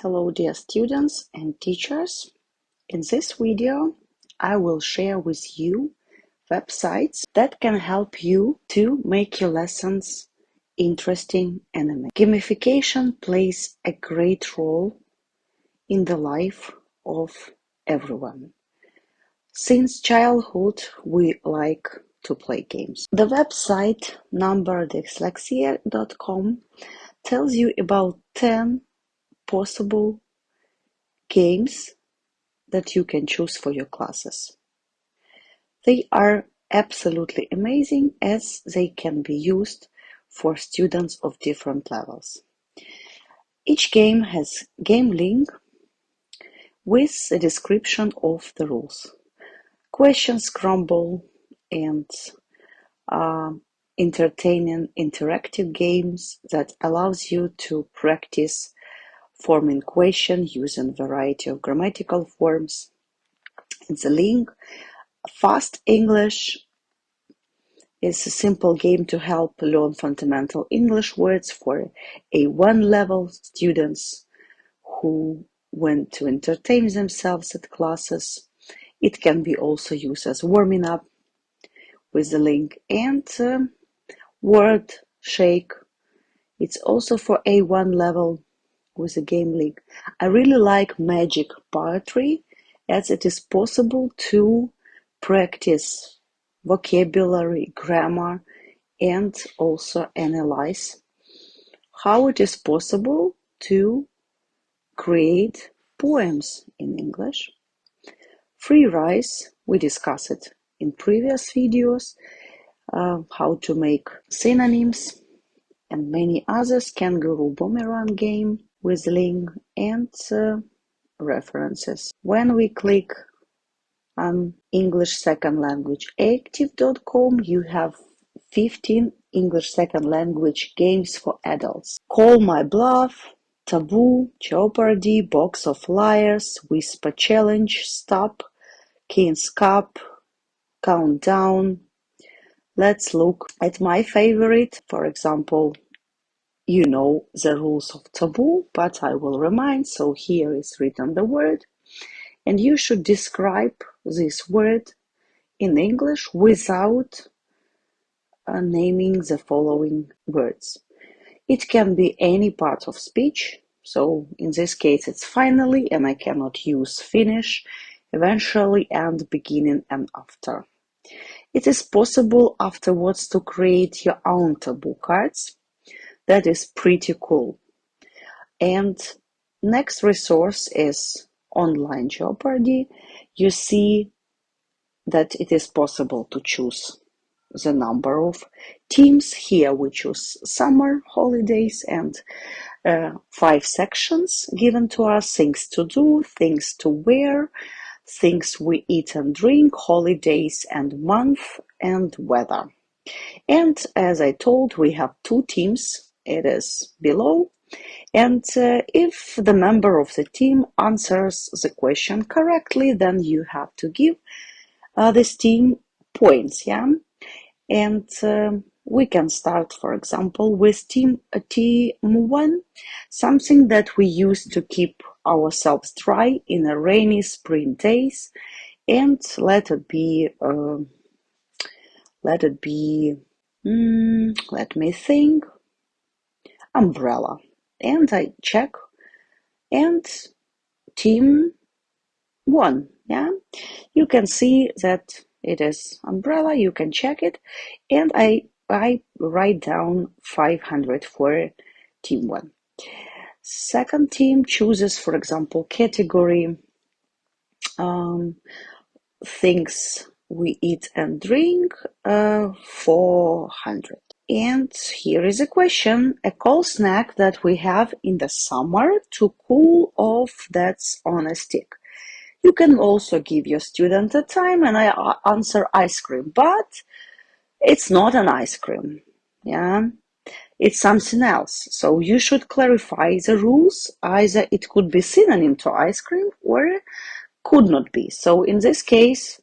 Hello dear students and teachers. In this video, I will share with you websites that can help you to make your lessons interesting and amazing. Gamification plays a great role in the life of everyone. Since childhood, we like to play games. The website numberdyslexia.com tells you about 10 possible games that you can choose for your classes. They are absolutely amazing as they can be used for students of different levels. Each game has game link with a description of the rules. Question scramble and entertaining interactive games that allows you to practice forming questions using variety of grammatical forms. And the link Fast English is a simple game to help learn fundamental English words for A1 level students who want to entertain themselves at classes. It can be also used as warming up with the link, and Word Shake. It's also for A1 level with a game link. I really like Magic Poetry as it is possible to practice vocabulary, grammar, and also analyze how it is possible to create poems in English. Free Rise, we discussed it in previous videos, how to make synonyms and many others. Kangaroo Boomerang game with link and references. When we click on English Second Language Active.com, you have 15 English Second Language games for adults. Call My Bluff, Taboo, Jeopardy, Box of Liars, Whisper Challenge, Stop, King's Cup, Countdown. Let's look at my favorite. For example, you know the rules of Taboo, but I will remind. So here is written the word, and you should describe this word in English without naming the following words. It can be any part of speech. So in this case, it's finally, and I cannot use finish, eventually, and beginning and after. It is possible afterwards to create your own taboo cards. That is pretty cool. And next resource is Online Jeopardy. You see that it is possible to choose the number of teams. Here we choose summer holidays and 5 sections given to us: things to do, things to wear, things we eat and drink, holidays and month, and weather. And as I told, we have 2 teams. It is below. And if the member of the team answers the question correctly, then you have to give this team points, yeah? And we can start, for example, with team 1, something that we use to keep ourselves dry in a rainy spring days. And let it be, let me think, umbrella. And I check, and team 1, yeah? You can see that it is umbrella, you can check it, and I write down 500 for team 1. Second team chooses, for example, category things we eat and drink, 400. And here is a question: a cold snack that we have in the summer to cool off, that's on a stick. You can also give your student a time, and I answer ice cream, but it's not an ice cream, yeah? It's something else. So you should clarify the rules. Either it could be synonym to ice cream or could not be. So in this case,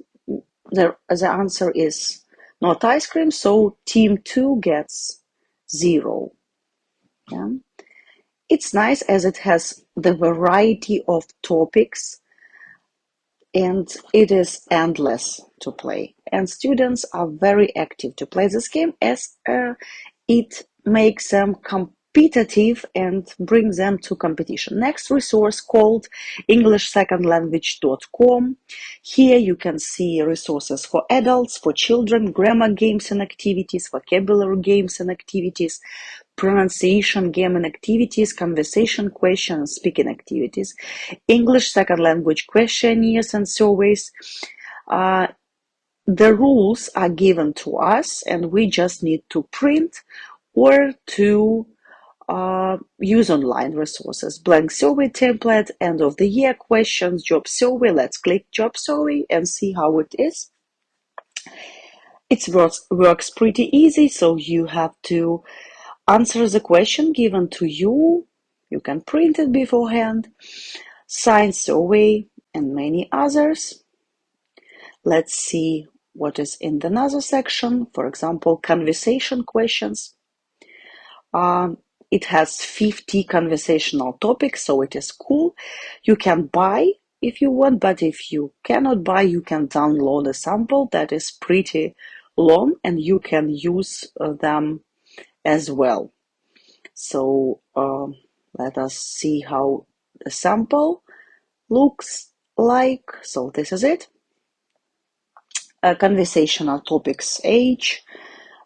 the answer is not ice cream, so team 2 gets 0. Yeah? It's nice as it has the variety of topics and it is endless to play. And students are very active to play this game as it makes them competitive and brings them to competition. Next resource called EnglishSecondLanguage.com. Here you can see resources for adults, for children, grammar games and activities, vocabulary games and activities, pronunciation game and activities, conversation questions, speaking activities, English second language questionnaires and surveys. The rules are given to us and we just need to print or to use online resources. Blank survey template, end of the year questions, job survey. Let's click job survey and see how it is. It works pretty easy, so you have to answer the question given to you. You can print it beforehand. Science survey and many others. Let's see what is in another section. For example, conversation questions. It has 50 conversational topics, so it is cool. You can buy if you want, but if you cannot buy, you can download a sample that is pretty long and you can use them as well. So let us see how the sample looks like. So this is it. Conversational topics: age,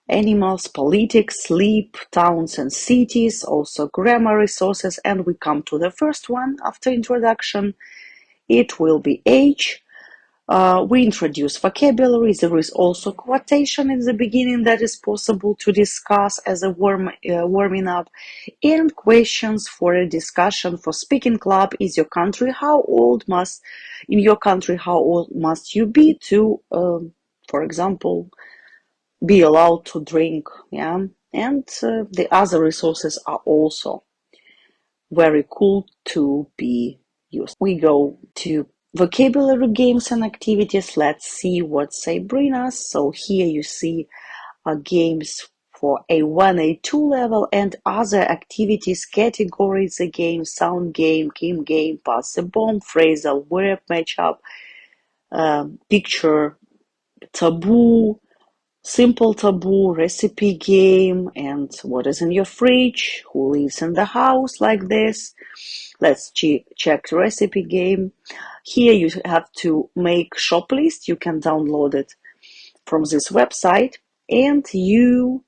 animals, politics, sleep, towns and cities, also grammar resources. And we come to the first one after introduction. It will be age. We introduce vocabulary. There is also quotation in the beginning that is possible to discuss as a warming up, and questions for a discussion for speaking club. Is your country how old must in your country how old must you be to, for example, be allowed to drink? Yeah, and the other resources are also very cool to be used. We go to vocabulary games and activities. Let's see what they bring us. So here you see games for A1, A2 level and other activities, categories, the game, sound game, game, pass the bomb, phrasal, verb matchup, picture, taboo, simple taboo, recipe game, and what is in your fridge, who lives in the house, like this. Let's check the recipe game. Here you have to make shop list. You can download it from this website and you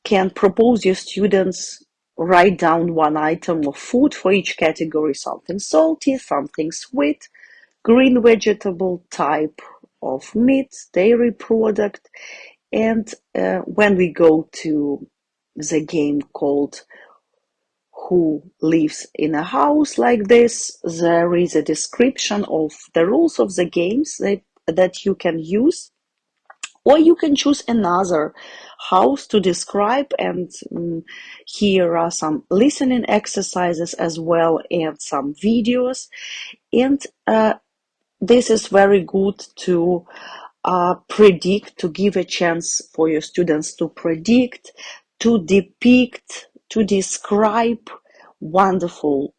can propose your students write down one item of food for each category: something salty, something sweet, green vegetable, type of meat, dairy product. And when we go to the game called Who Lives in a House, like this, there is a description of the rules of the games that you can use, or you can choose another house to describe. And here are some listening exercises as well and some videos. And this is very good to predict, to give a chance for your students to predict, to depict, to describe wonderful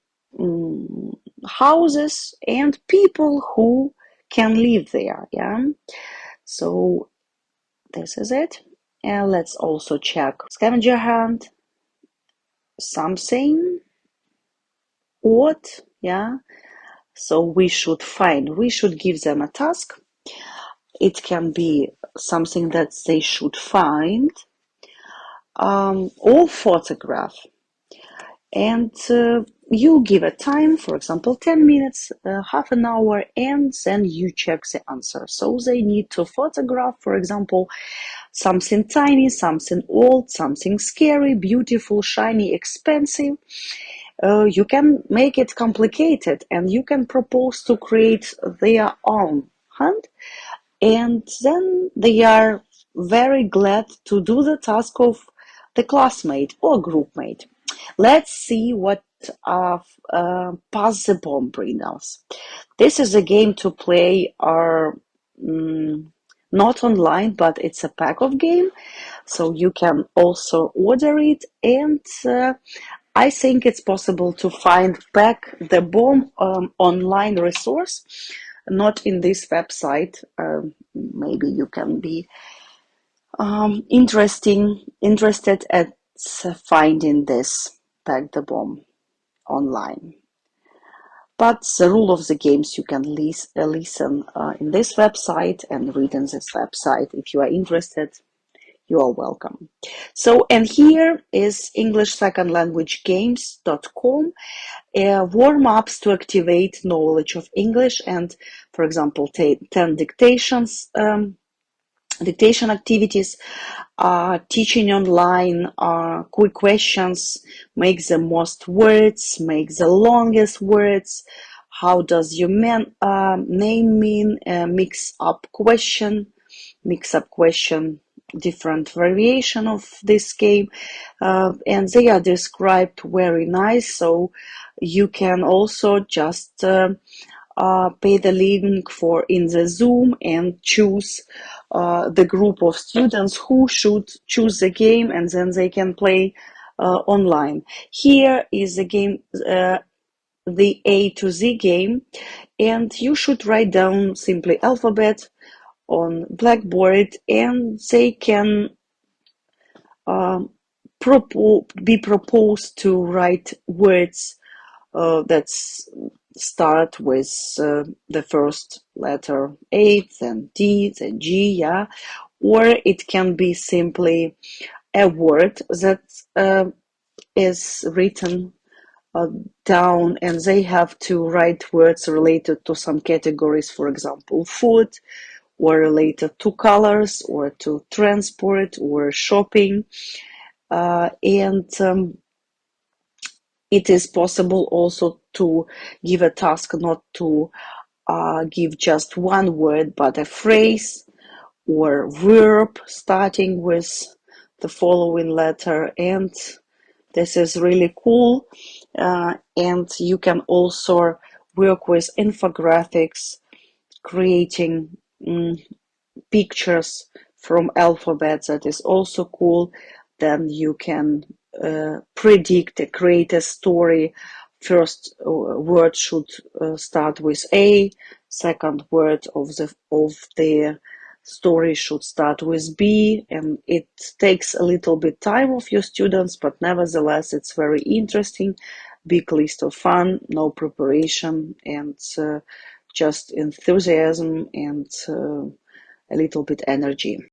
houses and people who can live there. Yeah. So this is it. And let's also check scavenger hunt, something odd. Yeah. So we should give them a task. It can be something that they should find, or photograph. And you give a time, for example, 10 minutes, half an hour, and then you check the answer. So they need to photograph, for example, something tiny, something old, something scary, beautiful, shiny, expensive. You can make it complicated and you can propose to create their own hunt. And then they are very glad to do the task of the classmate or groupmate. Let's see what Pass the Bomb brings us. This is a game to play not online, but it's a pack of game. So you can also order it. And I think it's possible to find back the bomb online resource, not in this website. Maybe you can be interested at finding this back the bomb online. But the rule of the games you can listen in this website and read in this website. If you are interested, you are welcome. So, and here is English Second Language Games.com, warm-ups to activate knowledge of English and, for example, 10 dictation activities, teaching online, quick questions, make the most words, make the longest words, how does your name mean, mix up question, different variation of this game, and they are described very nice, so you can also just pay the link for in the Zoom and choose the group of students who should choose the game, and then they can play online. Here is the game, the A to Z game, and you should write down simply alphabet on blackboard, and they can be proposed to write words that start with the first letter A, then D, then G, yeah, or it can be simply a word that is written down, and they have to write words related to some categories, for example, food, or related to colors, or to transport, or shopping, and it is possible also to give a task not to give just one word, but a phrase or verb starting with the following letter. And this is really cool. And you can also work with infographics, creating pictures from alphabets. That is also cool. Then you can create a story. First word should start with A. Second word of the story should start with B, and it takes a little bit time of your students, but nevertheless it's very interesting. Big list of fun, no preparation, and just enthusiasm and a little bit energy.